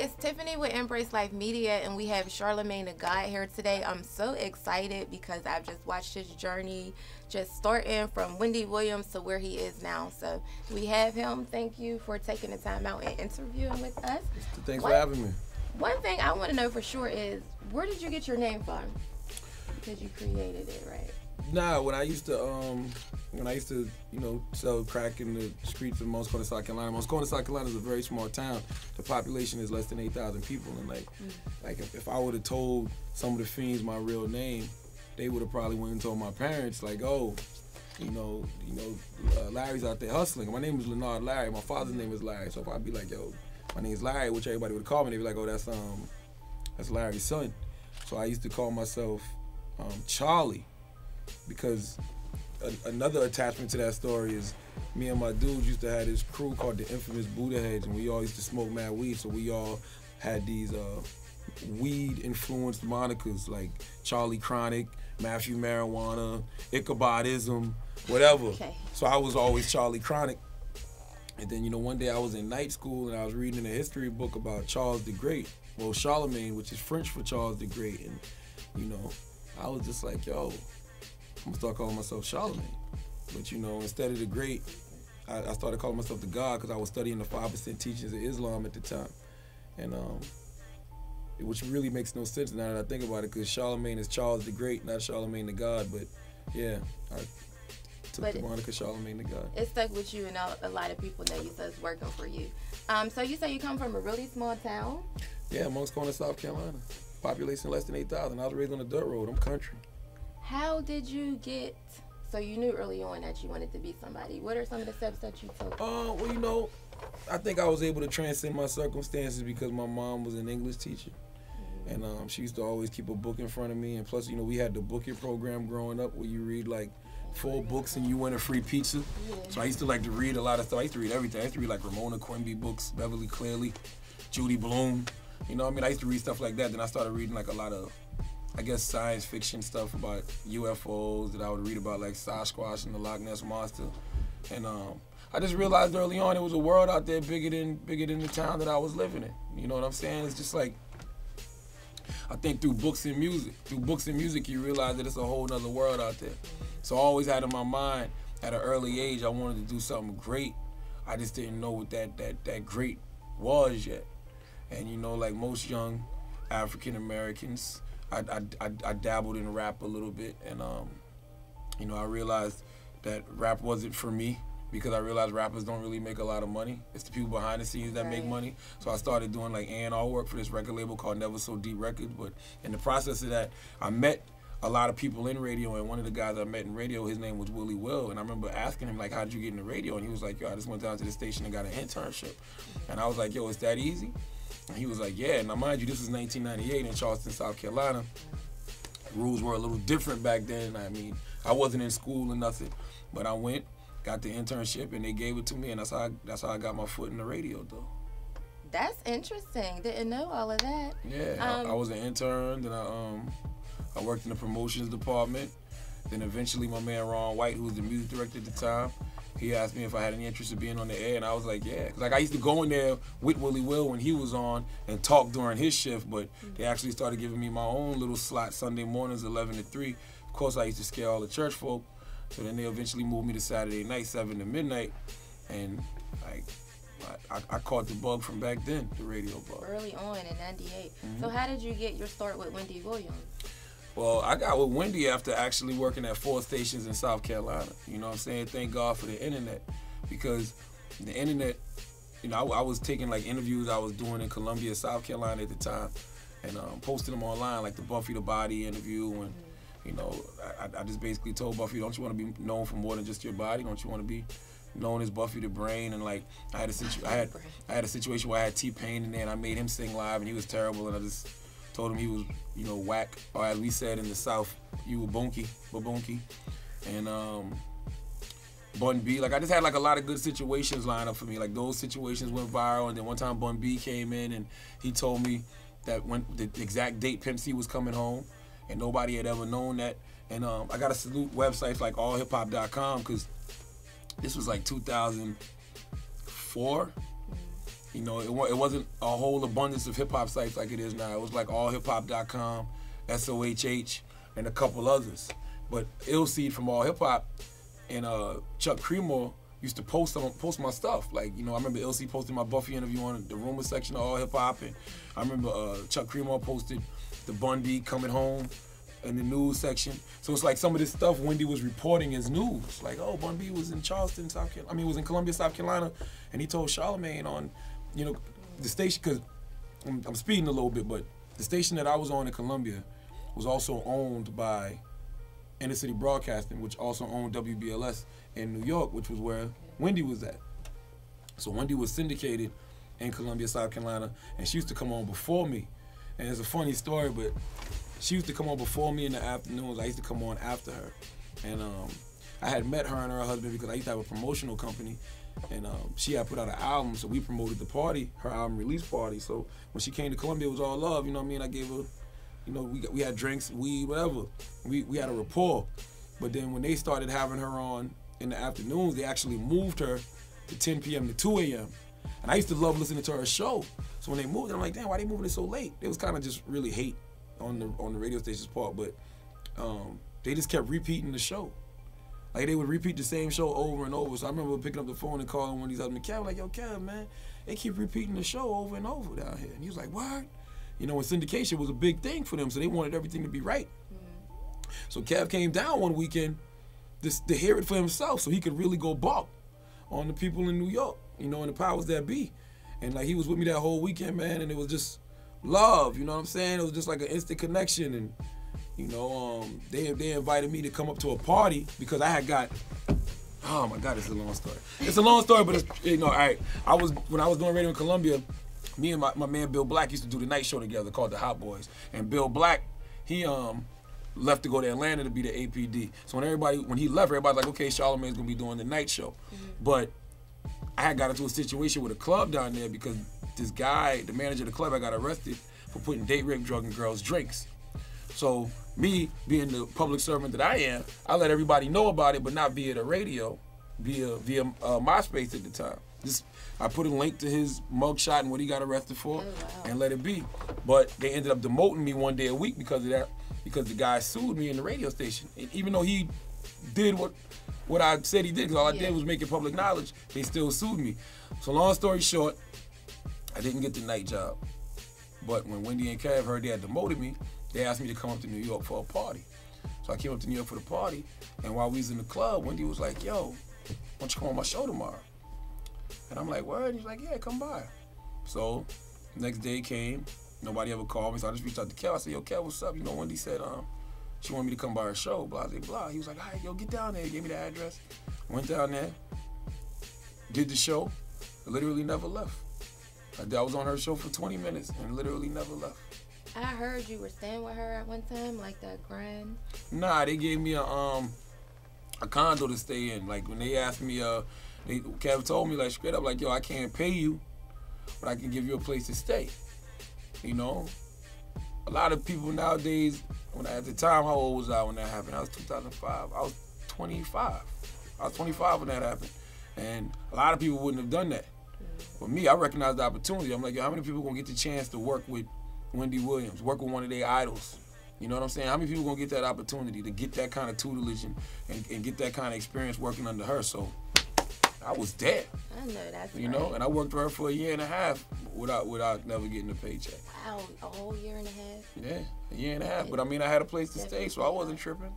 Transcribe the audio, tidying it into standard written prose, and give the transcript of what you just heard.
it's Tiffany with Embrace Life Media, and we have Charlamagne the God here today. I'm so excited because I've just watched his journey, just starting from Wendy Williams to where he is now. So we have him. Thank you for taking the time out and interviewing with us. Thanks for having me. One thing I want to know for sure is, where did you get your name from? Because you created it, right? Nah, when I used to, you know, sell crack in the streets of Most Corner, South Carolina. Most Corner, South Carolina is a very small town. The population is less than 8,000 people, and like if I would have told some of the fiends my real name, they would have probably went and told my parents, like, oh, Larry's out there hustling. My name is Leonard Larry. My father's name is Larry. So if I'd be like, yo, my name is Larry, which everybody would call me, they'd be like, oh, that's Larry's son. So I used to call myself Charlie, because another attachment to that story is me and my dudes used to have this crew called the infamous Buddha Heads, and we all used to smoke mad weed, so we all had these weed-influenced monikers like Charlie Chronic, Matthew Marijuana, Ichabodism, whatever. Okay. So I was always Charlie Chronic. And then, you know, one day I was in night school and I was reading a history book about Charles the Great, well, Charlamagne, which is French for Charles the Great, and, you know, I was just like, yo, I'm gonna start calling myself Charlamagne. But, you know, instead of the Great, I started calling myself the God, because I was studying the 5% teachings of Islam at the time. And which really makes no sense now that I think about it, because Charlamagne is Charles the Great, not Charlamagne the God. But yeah, I took the moniker Charlamagne the God. It stuck with you, and a lot of people know you, so it's working for you. So you say you come from a really small town? Yeah, Most Corner, South Carolina. Population less than 8,000. I was raised on a dirt road. I'm country. How did you get, so you knew early on that you wanted to be somebody. What are some of the steps that you took? Well, you know, I think I was able to transcend my circumstances because my mom was an English teacher. And she used to always keep a book in front of me. And plus, you know, we had the booking program growing up where you read like 4 books and you win a free pizza. Yeah. So I used to like to read a lot of stuff. I used to read everything. I used to read like Ramona Quimby books, Beverly Cleary, Judy Blume. You know what I mean? I used to read stuff like that. Then I started reading like a lot of, I guess, science fiction stuff about UFOs that I would read about, like Sasquatch and the Loch Ness Monster. And I just realized early on it was a world out there bigger than the town that I was living in. You know what I'm saying? It's just like, I think through books and music, you realize that it's a whole nother world out there. So I always had in my mind, at an early age, I wanted to do something great. I just didn't know what that great was yet. And you know, like most young African Americans, I dabbled in rap a little bit, and you know, I realized that rap wasn't for me, because I realized rappers don't really make a lot of money. It's the people behind the scenes that make money. So I started doing like A&R work for this record label called Never So Deep Records. But in the process of that, I met a lot of people in radio, and one of the guys I met in radio, his name was Willie Will, and I remember asking him, like, how did you get into radio? And he was like, yo, I just went down to the station and got an internship. And I was like, yo, it's that easy? And he was like, yeah. Now, mind you, this was 1998 in Charleston, South Carolina. Rules were a little different back then. I mean, I wasn't in school or nothing, but I went, got the internship, and they gave it to me, and that's how I got my foot in the radio, though. That's interesting. Didn't know all of that. Yeah, I was an intern, then I worked in the promotions department. Then eventually my man Ron White, who was the music director at the time, he asked me if I had any interest in being on the air, and I was like, yeah. Like, I used to go in there with Willie Will when he was on and talk during his shift, but they actually started giving me my own little slot Sunday mornings, 11 to 3. Of course, I used to scare all the church folk. So then they eventually moved me to Saturday night, 7 to midnight, and like I caught the bug from back then, the radio bug. Early on in '98. So how did you get your start with Wendy Williams? Well, I got with Wendy after actually working at 4 stations in South Carolina. You know what I'm saying? Thank God for the internet, because the internet, you know, I was taking like interviews I was doing in Columbia, South Carolina at the time, and posting them online, like the Buffy the Body interview, and you know, I just basically told Buffy, don't you want to be known for more than just your body? Don't you want to be known as Buffy the Brain? And like, I had a situation where I had T-Pain in there, and I made him sing live, and he was terrible, and I just told him he was, you know, whack, or as we said in the South, you were bonky, and Bun B. Like, I just had like a lot of good situations lined up for me. Like, those situations went viral, and then one time Bun B came in and he told me that when the exact date Pimp C was coming home, and nobody had ever known that. And I got to salute websites like allhiphop.com, because this was like 2004, You know, it wasn't a whole abundance of hip-hop sites like it is now. It was like allhiphop.com, SOHH, and a couple others. But Illseed from All Hip Hop and Chuck Creamore used to post my stuff. Like, you know, I remember Illseed posted my Buffy interview on the rumor section of All Hip Hop, and I remember Chuck Creamore posted the Bundy coming home in the news section. So it's like some of this stuff Wendy was reporting as news. Like, oh, Bun B was in Charleston, was in Columbia, South Carolina, and he told Charlamagne on, you know, the station, because I'm speeding a little bit, but the station that I was on in Columbia was also owned by Inner City Broadcasting, which also owned WBLS in New York, which was where Wendy was at. So Wendy was syndicated in Columbia, South Carolina, and she used to come on before me. And it's a funny story, but she used to come on before me in the afternoons. I used to come on after her. And I had met her and her husband because I used to have a promotional company, and she had put out an album, so we promoted the party, her album release party. So when she came to Columbia, it was all love, you know what I mean? I gave her, you know, we had drinks, weed, whatever. We had a rapport. But then when they started having her on in the afternoons, they actually moved her to 10 p.m. to 2 a.m. And I used to love listening to her show. So when they moved it, I'm like, damn, why they moving it so late? It was kind of just really hate on the radio station's part, but they just kept repeating the show. Like, they would repeat the same show over and over. So I remember picking up the phone and calling one of these other Kev, like, yo, Kev, man, they keep repeating the show over and over down here. And he was like, what? You know, and syndication was a big thing for them, so they wanted everything to be right. So Kev came down one weekend just to hear it for himself so he could really go bark on the people in New York, you know, and the powers that be. And, like, he was with me that whole weekend, man, and it was just love, you know what I'm saying? It was just like an instant connection. And, you know, they invited me to come up to a party because I had got, oh my God, it's a long story. It's a long story, but it's, you know, all right. When I was doing radio in Columbia, me and my man Bill Black used to do the night show together called the Hot Boys. And Bill Black, he left to go to Atlanta to be the APD. So when he left, everybody's like, okay, Charlamagne's gonna be doing the night show. But I had got into a situation with a club down there because this guy, the manager of the club, I got arrested for putting date rape drug in girls' drinks. So me, being the public servant that I am, I let everybody know about it, but not via the radio, via MySpace at the time. I put a link to his mugshot and what he got arrested for, and let it be. But they ended up demoting me one day a week because of that, because the guy sued me in the radio station. And even though he did what I said he did, because all I did was make it public knowledge, they still sued me. So long story short, I didn't get the night job. But when Wendy and Kev heard they had demoted me, they asked me to come up to New York for a party. So I came up to New York for the party, and while we was in the club, Wendy was like, yo, why don't you come on my show tomorrow? And I'm like, what? And he's like, yeah, come by. So next day came, nobody ever called me, so I just reached out to Kev. I said, yo, Kev, what's up? You know, Wendy said she wanted me to come by her show, blah, blah, blah. He was like, all right, yo, get down there. He gave me the address. Went down there, did the show, literally never left. I was on her show for 20 minutes and literally never left. I heard you were staying with her at one time, like that grand. Nah, they gave me a condo to stay in. Like when they asked me, Kev told me like straight up, like, yo, I can't pay you, but I can give you a place to stay. You know, a lot of people nowadays, at the time, how old was I when that happened? I was 2005. I was 25. I was 25 when that happened, and a lot of people wouldn't have done that. But me, I recognized the opportunity. I'm like, yo, how many people gonna get the chance to work with Wendy Williams, work with one of their idols? You know what I'm saying? How many people gonna get that opportunity to get that kind of tutelage and get that kind of experience working under her? So I was there. I know that's You know, and I worked with her for a year and a half without never getting a paycheck. Wow, a whole year and a half? Yeah, a year and a half. But I mean, I had a place to stay, so I wasn't tripping.